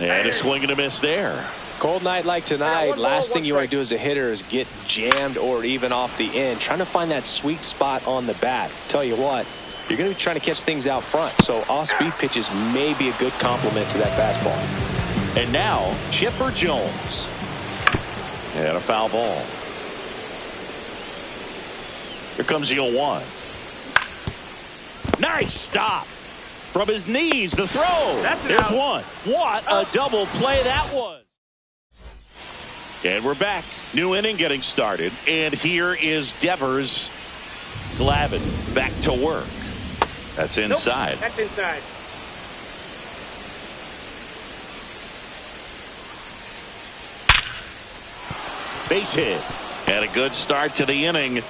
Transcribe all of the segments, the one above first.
And a swing and a miss there. Cold night like tonight, last thing you want to do as a hitter is get jammed or even off the end. Trying to find that sweet spot on the bat. Tell you what, you're going to be trying to catch things out front. So off-speed pitches may be a good complement to that fastball. And now, Chipper Jones. And a foul ball. Here comes the 0-1. Nice stop. From his knees, the throw. There's one. What a double play that was. And we're back. New inning getting started. And here is Devers. Glavine back to work. That's inside. Nope, that's inside. Base hit. And a good start to the inning.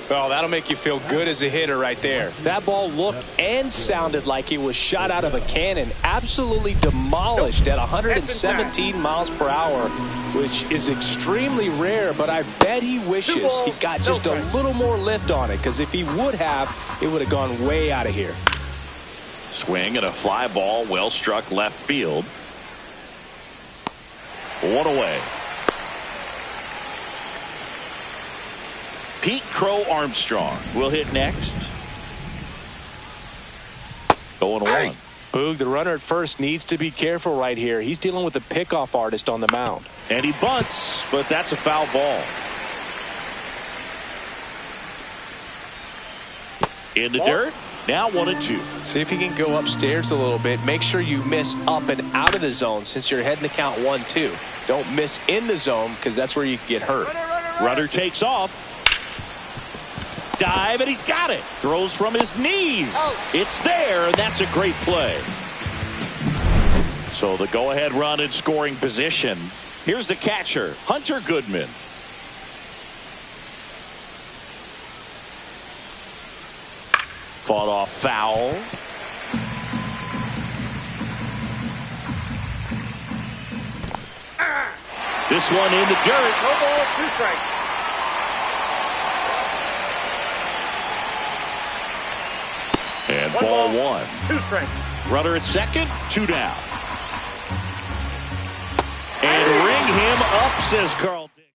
Well, that'll make you feel good as a hitter right there. That ball looked and sounded like it was shot out of a cannon. Absolutely demolished at 117 miles per hour, which is extremely rare, but I bet he wishes he got just a little more lift on it, because if he would have, it would have gone way out of here. Swing and a fly ball, well struck left field. One away. Pete Crow Armstrong will hit next. 0-1. Boog, the runner at first needs to be careful right here. He's dealing with a pickoff artist on the mound. And he bunts, but that's a foul ball. In the dirt. Now 1-2. See if he can go upstairs a little bit. Make sure you miss up and out of the zone since you're heading to count 1-2. Don't miss in the zone, because that's where you get hurt. Runner takes off. Dive, and he's got it. Throws from his knees. It's there, and that's a great play. So the go-ahead run in scoring position. Here's the catcher, Hunter Goodman. Fought off foul. This one in the dirt. No ball, 2 strikes. And ball 1. 2 strikes. Runner at second, 2 down. And ring him up, says Carl Dick.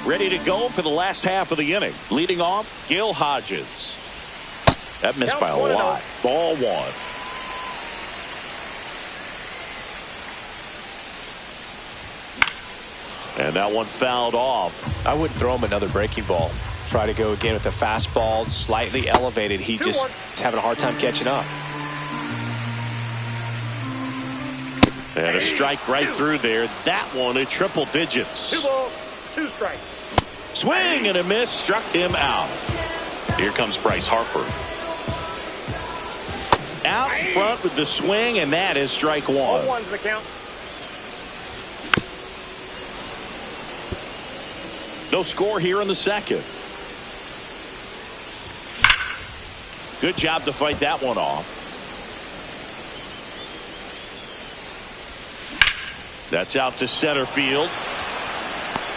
Ready to go for the last half of the inning. Leading off, Gil Hodges. That missed by a lot. Ball 1. And that one fouled off. I wouldn't throw him another breaking ball. Try to go again with the fastball, slightly elevated. He just is having a hard time catching up. And a strike right through there. That one at triple digits. 2 balls, 2 strikes. Swing and a miss, struck him out. Here comes Bryce Harper. Out in front with the swing, and that is strike 1. 0-1's the count. No score here in the second. Good job to fight that one off. That's out to center field.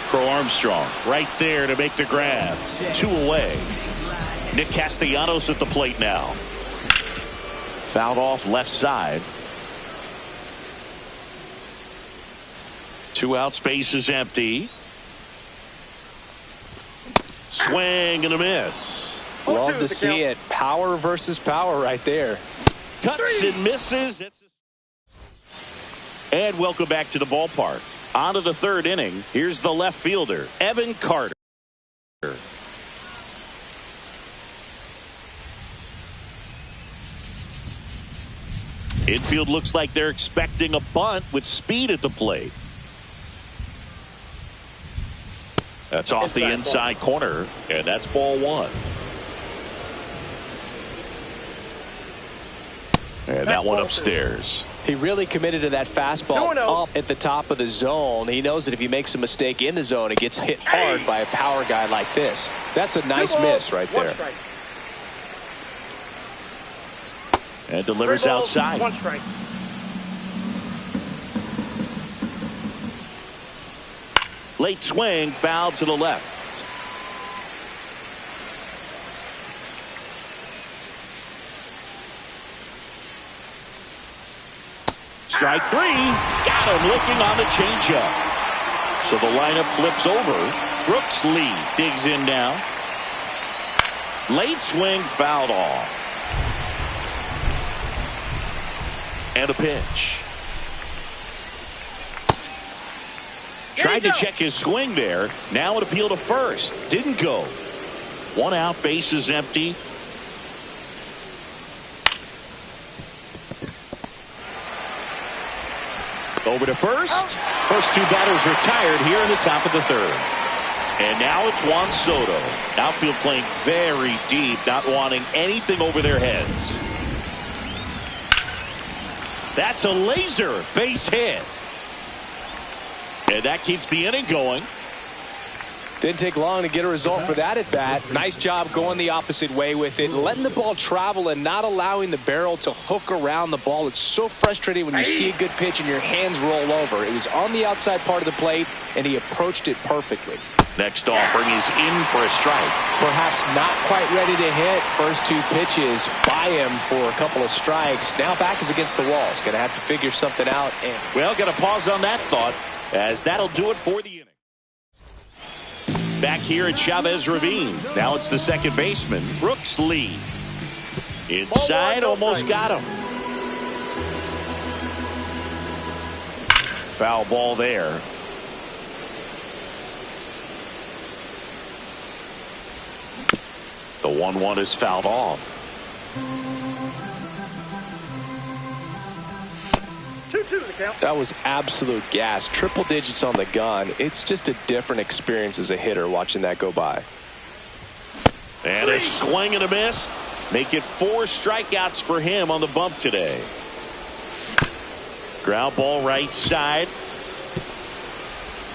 Crow Armstrong right there to make the grab. 2 away. Nick Castellanos at the plate now. Fouled off left side. 2 outs, base is empty. Swing and a miss. Love to see it. Power versus power right there. Cuts and misses. And welcome back to the ballpark. On to the 3rd inning. Here's the left fielder, Evan Carter. Infield looks like they're expecting a bunt with speed at the plate. That's off the inside corner, and that's ball 1. And that one upstairs. He really committed to that fastball up at the top of the zone. He knows that if he makes a mistake in the zone, it gets hit hard by a power guy like this. That's a nice miss right there. And delivers outside. 1 strike. Late swing, foul to the left. Strike three. Got him looking on the changeup. So the lineup flips over. Brooks Lee digs in now. Late swing fouled off. And a pitch. Tried to check his swing there. Now an appeal to first. Didn't go. One out, bases empty. Over to first. First two batters retired here in the top of the third. And now it's Juan Soto. Outfield playing very deep, not wanting anything over their heads. That's a laser base hit. And that keeps the inning going. Didn't take long to get a result for that at bat. Nice job going the opposite way with it, letting the ball travel and not allowing the barrel to hook around the ball. It's so frustrating when you see a good pitch and your hands roll over. It was on the outside part of the plate, and he approached it perfectly. Next offering is in for a strike. Perhaps not quite ready to hit. First two pitches by him for a couple of strikes. Now back is against the wall. He's going to have to figure something out. And well, got to pause on that thought, as that'll do it for the inning. Back here at Chavez Ravine. Now it's the second baseman, Brooks Lee. Inside, almost got him. Foul ball there. The 1-1 is fouled off. 2-2 the count. that was absolute gas. Triple digits on the gun. It's just a different experience as a hitter watching that go by. And a swing and a miss. Make it 4 strikeouts for him on the bump today. Ground ball right side.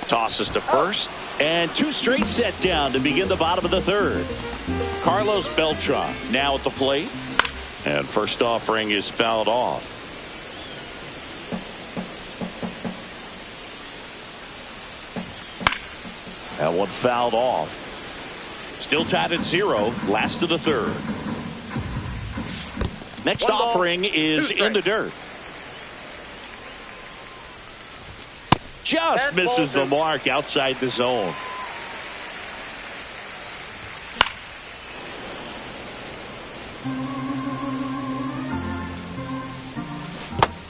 Tosses to first. And 2 straight set down to begin the bottom of the third. Carlos Beltran now at the plate. And first offering is fouled off. That one fouled off. Still tied at 0. Last of the third. Next offering is in the dirt. Just misses the mark outside the zone.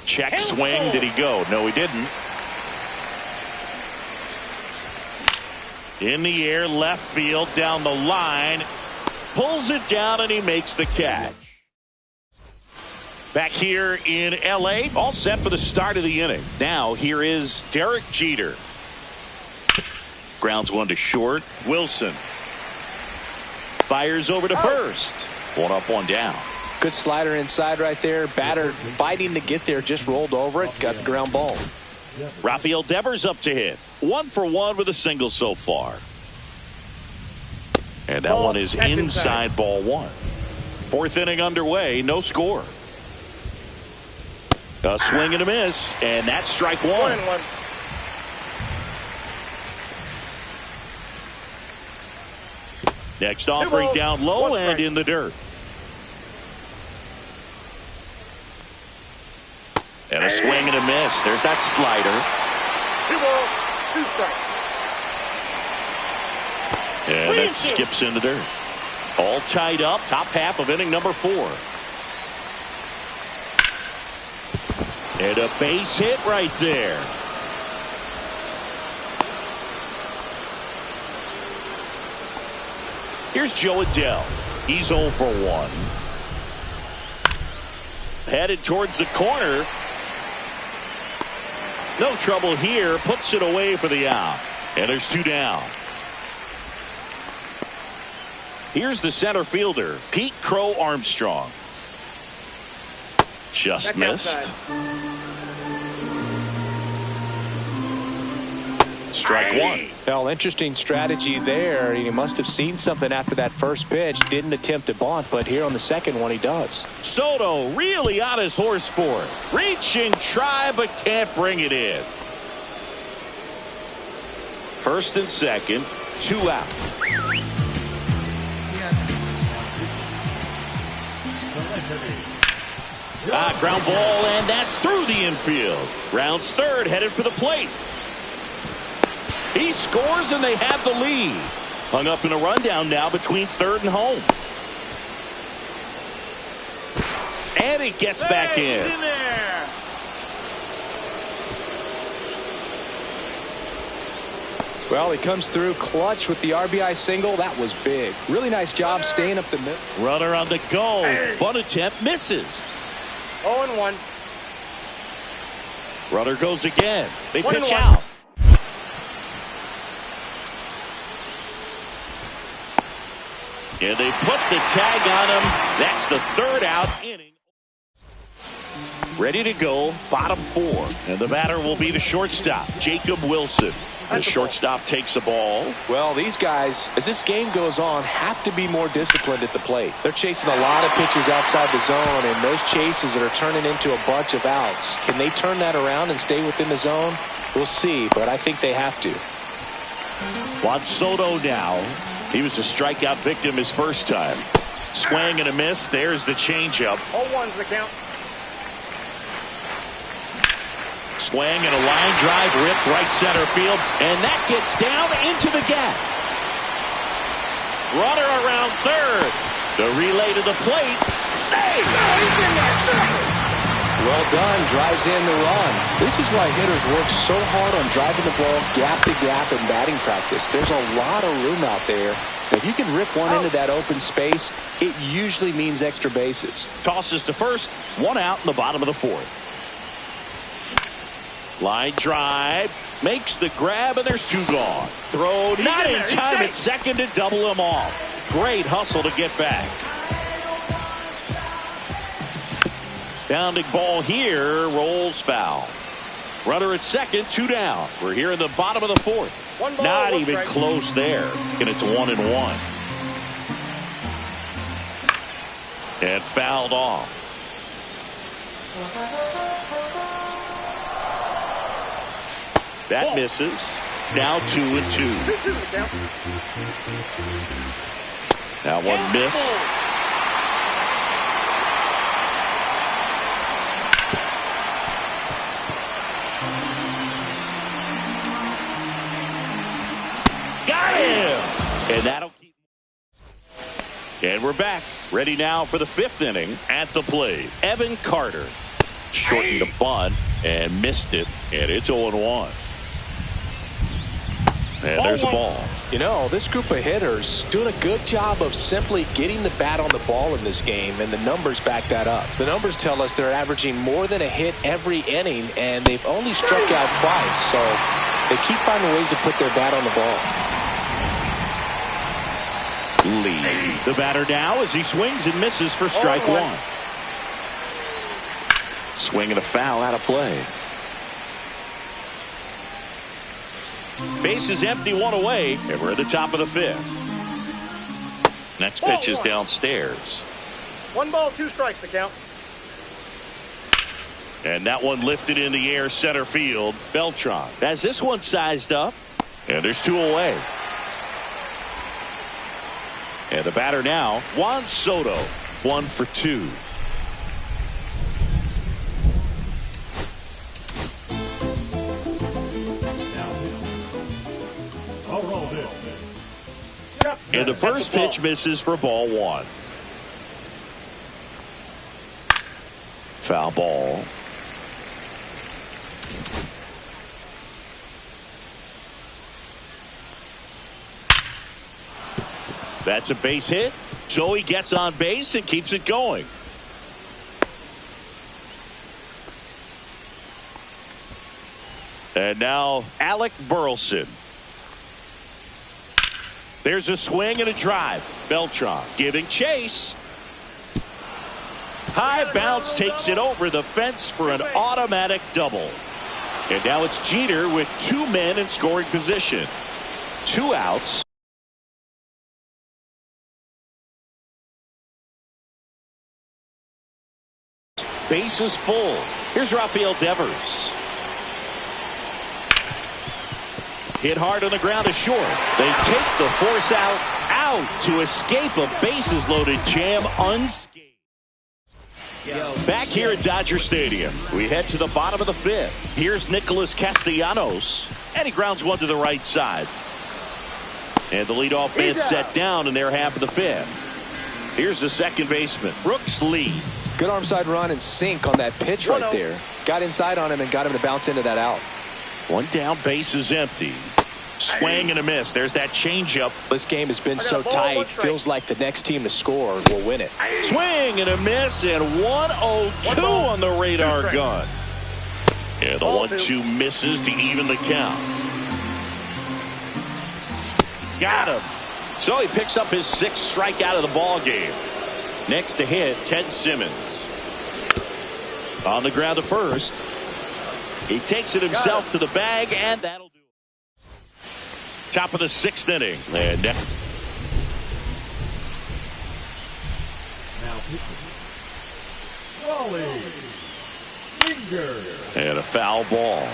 Check swing. Did he go? No, he didn't. In the air, left field, down the line. Pulls it down, and he makes the catch. Back here in L.A., all set for the start of the inning. Now, here is Derek Jeter. Grounds one to short. Wilson fires over to first. 1 up, 1 down. Good slider inside right there. Batter fighting to get there, just rolled over it. Got the ground ball. Rafael Devers up to hit. 1 for 1 with a single so far. And that one is inside ball 1. 4th inning underway. No score. A swing and a miss. And that's strike 1. 1-1. Next offering down low and in the dirt. And a swing and a miss. There's that slider. 2 balls, 2 strikes. And that skips in the dirt. All tied up. Top half of inning number 4. And a base hit right there. Here's Joe Adell. He's 0 for 1. Headed towards the corner. No trouble here. Puts it away for the out. And there's 2 down. Here's the center fielder, Pete Crow Armstrong. Just missed. Strike 1. Well, interesting strategy there. He must have seen something after that first pitch. Didn't attempt to bunt, but here on the second one he does. Soto really on his horse for it. Reaching, try, but can't bring it in. First and second, 2 out. Ground ball, and that's through the infield. Rounds third, headed for the plate. He scores, and they have the lead. Hung up in a rundown now between third and home. And he gets back in. There. Well, he comes through clutch with the RBI single. That was big. Really nice job staying up the middle. Runner on the go. Bunt attempt misses. 0-1. Runner goes again. They 1-1. pitch out. And they put the tag on him. That's the third out inning. Ready to go, bottom four. And the batter will be the shortstop, Jacob Wilson. The shortstop takes the ball. Well, these guys, as this game goes on, have to be more disciplined at the plate. They're chasing a lot of pitches outside the zone, and those chases that are turning into a bunch of outs. Can they turn that around and stay within the zone? We'll see, but I think they have to. Juan Soto now. He was a strikeout victim his first time. Swing and a miss. There's the changeup. 0-1's the count. Swing and a line drive ripped right center field, and that gets down into the gap. Runner around third. The relay to the plate. Save! Well done. Drives in the run. This is why hitters work so hard on driving the ball gap to gap in batting practice. There's a lot of room out there. If you can rip one into that open space, it usually means extra bases. Tosses to first. One out in the bottom of the fourth. Line drive. Makes the grab, and there's two gone. Throw not in time at second to double him off. Great hustle to get back. Bounding ball here. Rolls foul. Runner at second. Two down. We're here in the bottom of the fourth. One ball, not one even strike. close there. And it's 1-1. And fouled off. That misses. Now 2-2. 2-2 the count. Now one missed. Got him! And that'll keep. And we're back. Ready now for the fifth inning. At the plate, Evan Carter. Shortened the bunt and missed it. And it's 0-1. And there's a ball. You know, this group of hitters doing a good job of simply getting the bat on the ball in this game, and the numbers back that up. The numbers tell us they're averaging more than a hit every inning, and they've only struck out twice, so they keep finding ways to put their bat on the ball. Lee, the batter now as he swings and misses for strike one. Swing and a foul out of play. Base is empty, one away, and we're at the top of the fifth. Next pitch is downstairs. 1 ball, 2 strikes the count. And that one lifted in the air center field. Beltran has this one sized up. And there's 2 away. And the batter now, Juan Soto, 1 for 2. And the first pitch misses for ball 1. Foul ball. That's a base hit. So he gets on base and keeps it going. And now Alec Burleson. There's a swing and a drive. Beltran giving chase. High bounce takes it over the fence for an automatic double. And now it's Jeter with 2 men in scoring position. 2 outs. Bases full. Here's Rafael Devers. Hit hard on the ground to short. They take the force out to escape a bases loaded jam unscathed. Back here at Dodger Stadium, we head to the bottom of the fifth. Here's Nicholas Castellanos, and he grounds one to the right side. And the leadoff man set down in their half of the fifth. Here's the second baseman, Brooks Lee. Good arm side run and sink on that pitch right there. Got inside on him and got him to bounce into that out. One down, base is empty. Swing and a miss. There's that changeup. This game has been so tight. Feels like the next team to score will win it. Swing and a miss, and 1-0-2 on the radar gun. Yeah, the 1-2 misses to even the count. Got him. So he picks up his 6th strikeout of the ball game. Next to hit, Ted Simmons. On the ground to first. He takes it himself to the bag, and that'll do it. Top of the 6th inning. And and a foul ball.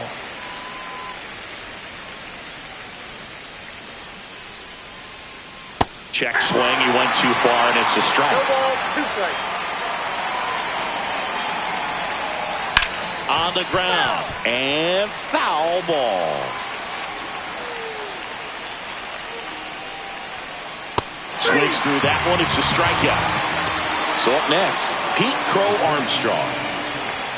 Check swing. He went too far, and it's a strike. No ball, 2 strikes. On the ground. And foul ball. Swings through that one. It's a strikeout. So up next, Pete Crow Armstrong.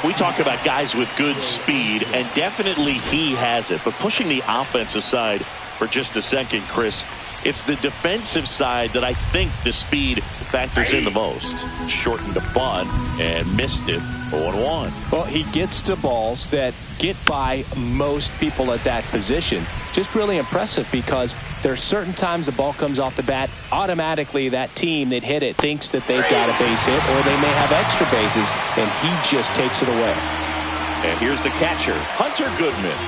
We talk about guys with good speed, and definitely he has it. But pushing the offense aside for just a second, Chris, it's the defensive side that I think the speed factors in the most. Shortened a bunt and missed it 0-1. Well, he gets to balls that get by most people at that position. Just really impressive because there are certain times the ball comes off the bat, automatically that team that hit it thinks that they've got a base hit or they may have extra bases, and he just takes it away. And here's the catcher, Hunter Goodman.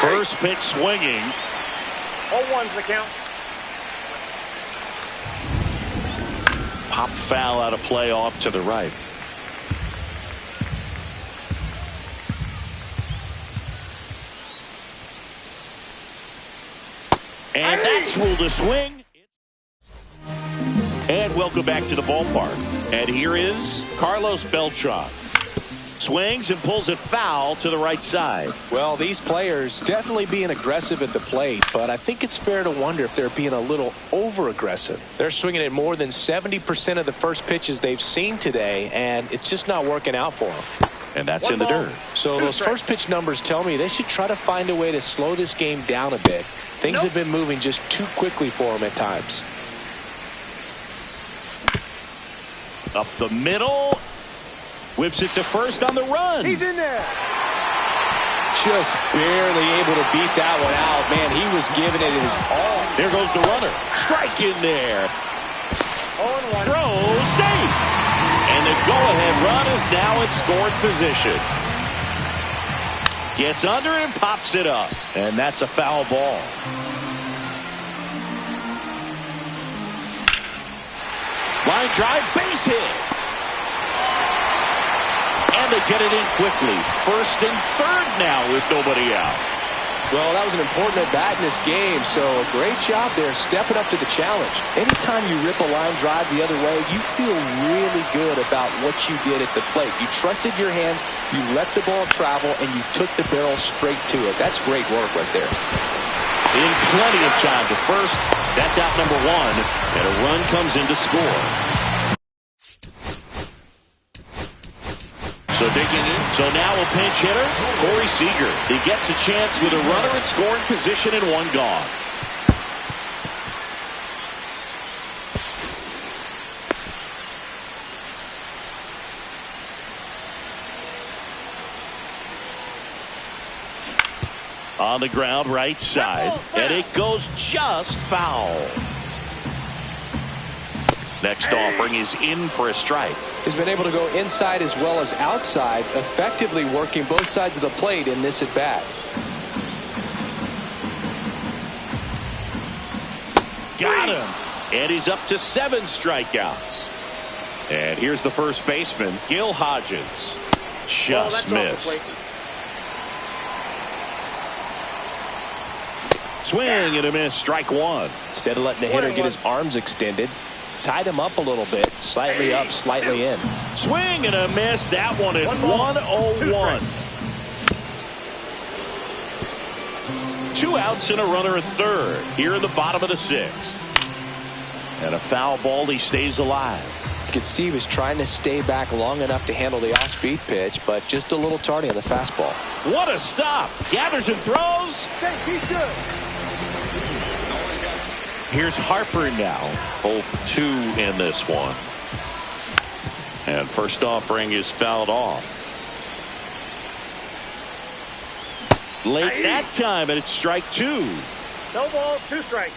First pitch swinging. 0-1's the count. Pop foul out of play off to the right. And that's ruled a swing. And welcome back to the ballpark. And here is Carlos Beltran. Swings and pulls it foul to the right side. Well, these players definitely being aggressive at the plate, but I think it's fair to wonder if they're being a little over-aggressive. They're swinging at more than 70% of the first pitches they've seen today, and it's just not working out for them. And that's in the dirt. So those first pitch numbers tell me they should try to find a way to slow this game down a bit. Things have been moving just too quickly for them at times. Up the middle. Whips it to first on the run. He's in there. Just barely able to beat that one out. Man, he was giving it his all. There goes the runner. Strike in there. 0-1. Throw safe. And the go-ahead run is now in scoring position. Gets under it and pops it up. And that's a foul ball. Line drive, base hit. And they get it in quickly. First and third now with nobody out. Well, that was an important at-bat in this game, so a great job there stepping up to the challenge. Anytime you rip a line drive the other way, you feel really good about what you did at the plate. You trusted your hands, you let the ball travel, and you took the barrel straight to it. That's great work right there. In plenty of time to first. That's out number one, and a run comes in to score. So digging in. So now a pinch hitter, Corey Seager. He gets a chance with a runner in scoring position and one gone. On the ground, right side, and it goes just foul. Next offering is in for a strike. He's been able to go inside as well as outside, effectively working both sides of the plate in this at bat. Got him. And he's up to 7 strikeouts. And here's the first baseman, Gil Hodges. Just missed. Swing and a miss, strike one. Instead of letting the hitter get his arms extended, tied him up a little bit. Slightly up, slightly in. Swing and a miss. That one at 1-0-1. 2 outs and a runner at third here in the bottom of the 6th. And a foul ball. He stays alive. You could see he was trying to stay back long enough to handle the off-speed pitch, but just a little tardy on the fastball. What a stop. Gathers and throws. He's good. Here's Harper now. 0 for 2 in this one. And first offering is fouled off. Late that time, and it's strike 2. No balls, 2 strikes.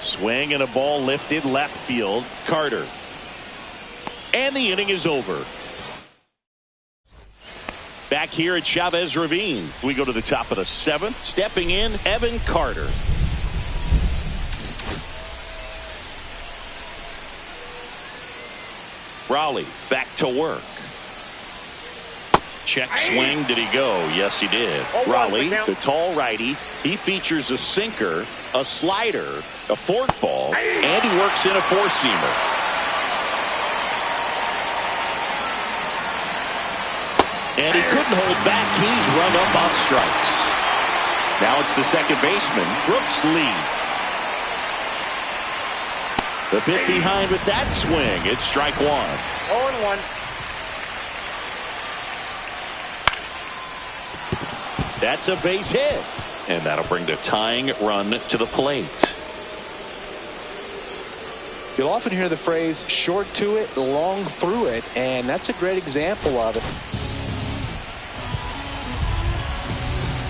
Swing and a ball lifted left field. Carter. And the inning is over. Back here at Chavez Ravine, we go to the top of the 7th. Stepping in, Evan Carter. Raleigh back to work. Check swing. Did he go? Yes, he did. Raleigh, the tall righty, he features a sinker, a slider, a forkball, and he works in a 4-seamer. And he couldn't hold back. He's run up on strikes. Now it's the second baseman, Brooks Lee. The bit behind with that swing. It's strike 1. 0-1. That's a base hit. And that'll bring the tying run to the plate. You'll often hear the phrase short to it, long through it, and that's a great example of it.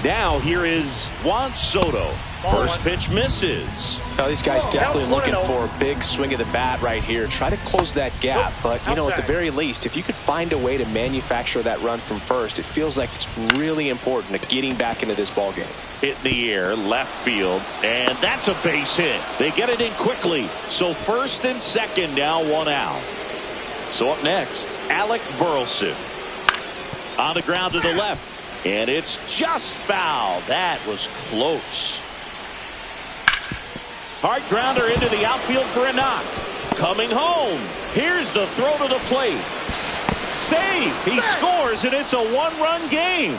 Now here is Juan Soto. First pitch misses. Now these guys definitely looking for a big swing of the bat right here. Try to close that gap, but you know, at the very least, if you could find a way to manufacture that run from first, it feels like it's really important to getting back into this ball game. Hit in the air, left field, and that's a base hit. They get it in quickly. So first and second now, 1 out. So up next, Alec Burleson. On the ground to the left. And it's just foul. That was close. Hard grounder into the outfield for a knock. Coming home. Here's the throw to the plate. Save. He scores, and it's a 1-run game.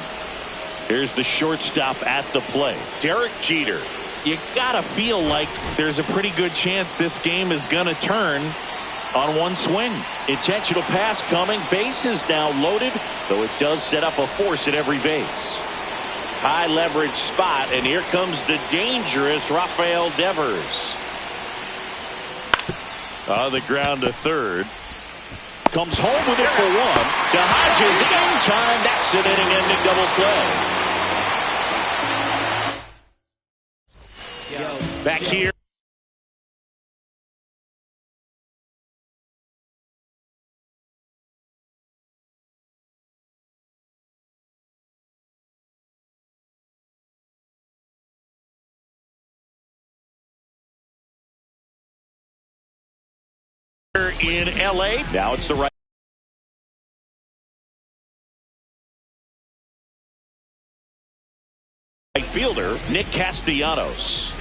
Here's the shortstop at the plate, Derek Jeter. You gotta feel like there's a pretty good chance this game is gonna turn on one swing. Intentional pass coming. Bases now loaded, though it does set up a force at every base. High leverage spot, and here comes the dangerous Rafael Devers. On the ground to third. Comes home with it for 1. To Hodges in time. That's an inning-ending double play. Back here. In LA. Now it's the right fielder, Nick Castellanos.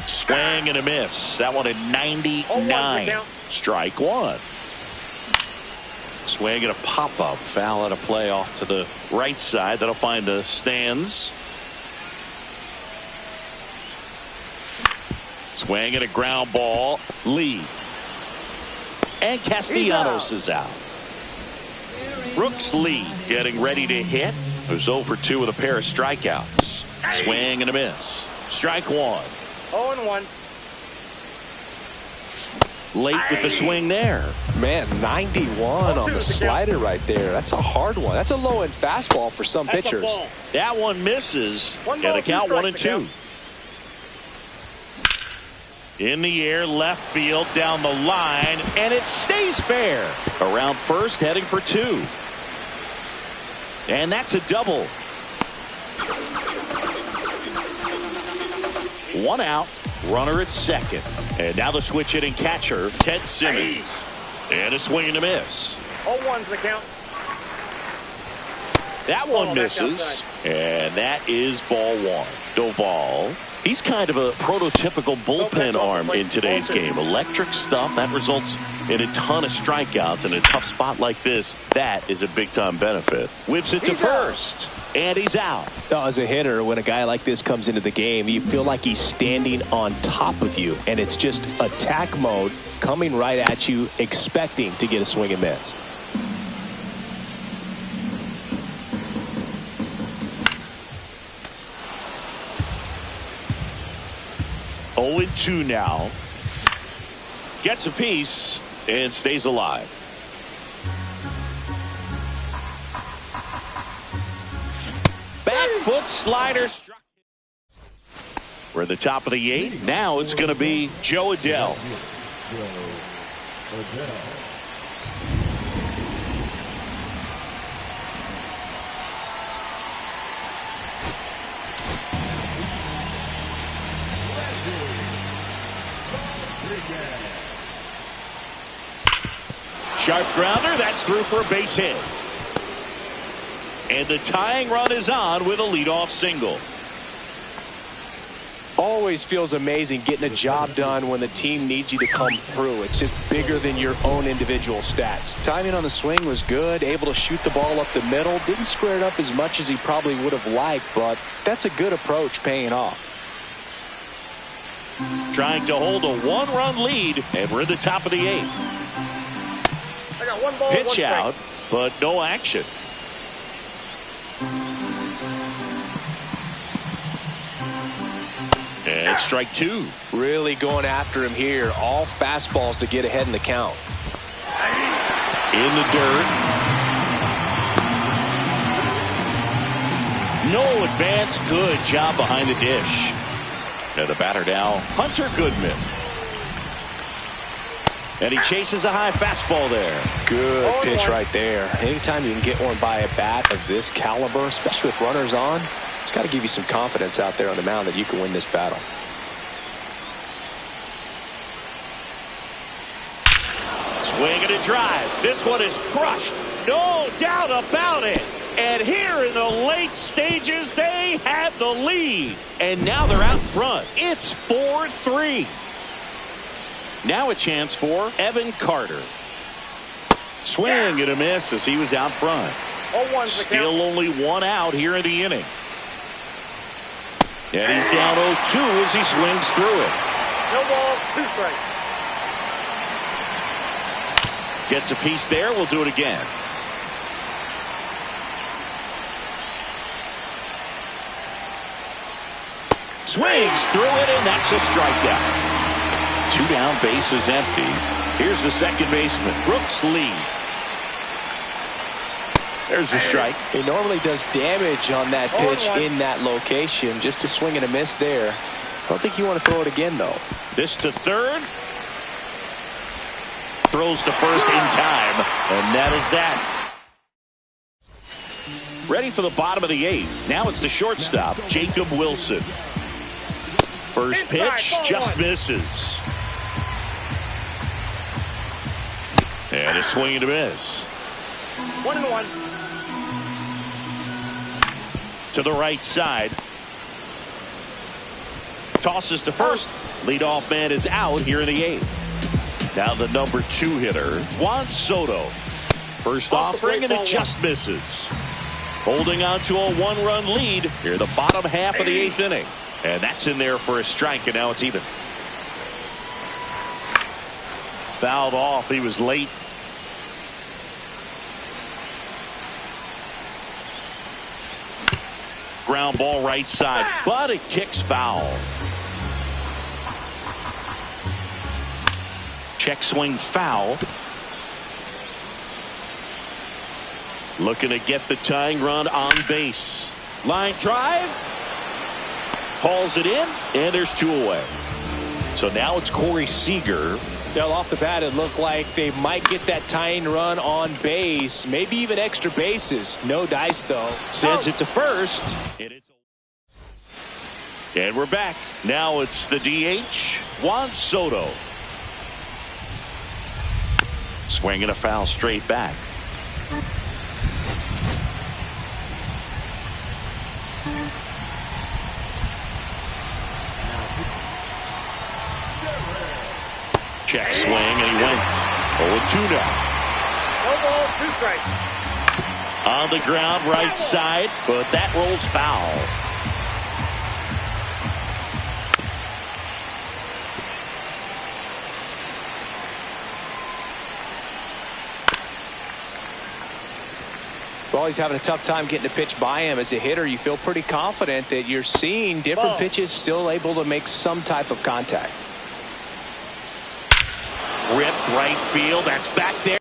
Swing and a miss. That one at 99. Strike 1. Swing and a pop-up. Foul at a play off to the right side. That'll find the stands. Swing and a ground ball. Lee. And Castellanos is out. Brooks Lee getting ready to hit. Who's 0 for 2 with a pair of strikeouts. Swing and a miss. Strike 1. 0-1. Late with the swing there. Man, 91 on the slider right there. That's a hard one. That's a low-end fastball for some pitchers. That one misses. And the count 1-2. In the air, left field, down the line, and it stays fair. Around first, heading for 2. And that's a double. 1 out, runner at second. And now the switch hitting catcher, Ted Simmons. And a swing and a miss. 0-1's the count. That one misses, and that is ball one. Doval, he's kind of a prototypical bullpen arm in today's game. Electric stuff that results in a ton of strikeouts. In a tough spot like this, that is a big-time benefit. Whips it to first, and he's out. Now, as a hitter, when a guy like this comes into the game, you feel like he's standing on top of you, and it's just attack mode coming right at you, expecting to get a swing and miss. Oh, 0-2 now. Gets a piece and stays alive. Back foot slider struck. We're at the top of the 8th. Now it's going to be Joe Adell. Sharp grounder, that's through for a base hit. And the tying run is on with a leadoff single. Always feels amazing getting a job done when the team needs you to come through. It's just bigger than your own individual stats. Timing on the swing was good, able to shoot the ball up the middle. Didn't square it up as much as he probably would have liked, but that's a good approach paying off. Trying to hold a 1-run lead, and we're at the top of the 8th. I got one ball, Pitch out, but no action. And strike 2. Really going after him here. All fastballs to get ahead in the count. In the dirt. No advance. Good job behind the dish. And the batter now, Hunter Goodman. And he chases a high fastball there. Good pitch right there. Anytime you can get one by a bat of this caliber, especially with runners on, it's got to give you some confidence out there on the mound that you can win this battle. Swing and a drive. This one is crushed. No doubt about it. And here in the late stages, they have the lead. And now they're out in front. It's 4-3. Now a chance for Evan Carter. Swing and a miss as he was out front. Still only one out here in the inning. And he's down 0-2 as he swings through it. No ball, 2 strikes. Gets a piece there. We'll do it again. Swings through it, and that's a strikeout. 2 down, base is empty. Here's the second baseman, Brooks Lee. There's a strike. It normally does damage on that pitch in that location. Just a swing and a miss there. I don't think you want to throw it again, though. This to third. Throws to first in time, and that is that. Ready for the bottom of the 8th. Now it's the shortstop, Jacob Wilson. First pitch just misses. And a swing and a miss. 1-1. To the right side. Tosses to first. Leadoff man is out here in the 8th. Now the number 2 hitter, Juan Soto. First offering, and it just misses. Holding on to a 1-run lead here, the bottom half of the 8th inning. And that's in there for a strike, and now it's even. Fouled off. He was late. Ground ball right side, but it kicks foul. Check swing foul. Looking to get the tying run on base. Line drive. Hauls it in, and there's 2 away. So now it's Corey Seager. Now, off the bat, it looked like they might get that tying run on base, maybe even extra bases. No dice, though. Sends it to first. And we're back. Now it's the DH, Juan Soto. Swinging a foul straight back. Check swing, and he went 0-2 now. No ball, 2 strikes. On the ground, right side, but that rolls foul. Well, he's having a tough time getting a pitch by him. As a hitter, you feel pretty confident that you're seeing different pitches still able to make some type of contact. Ripped right field. That's back there.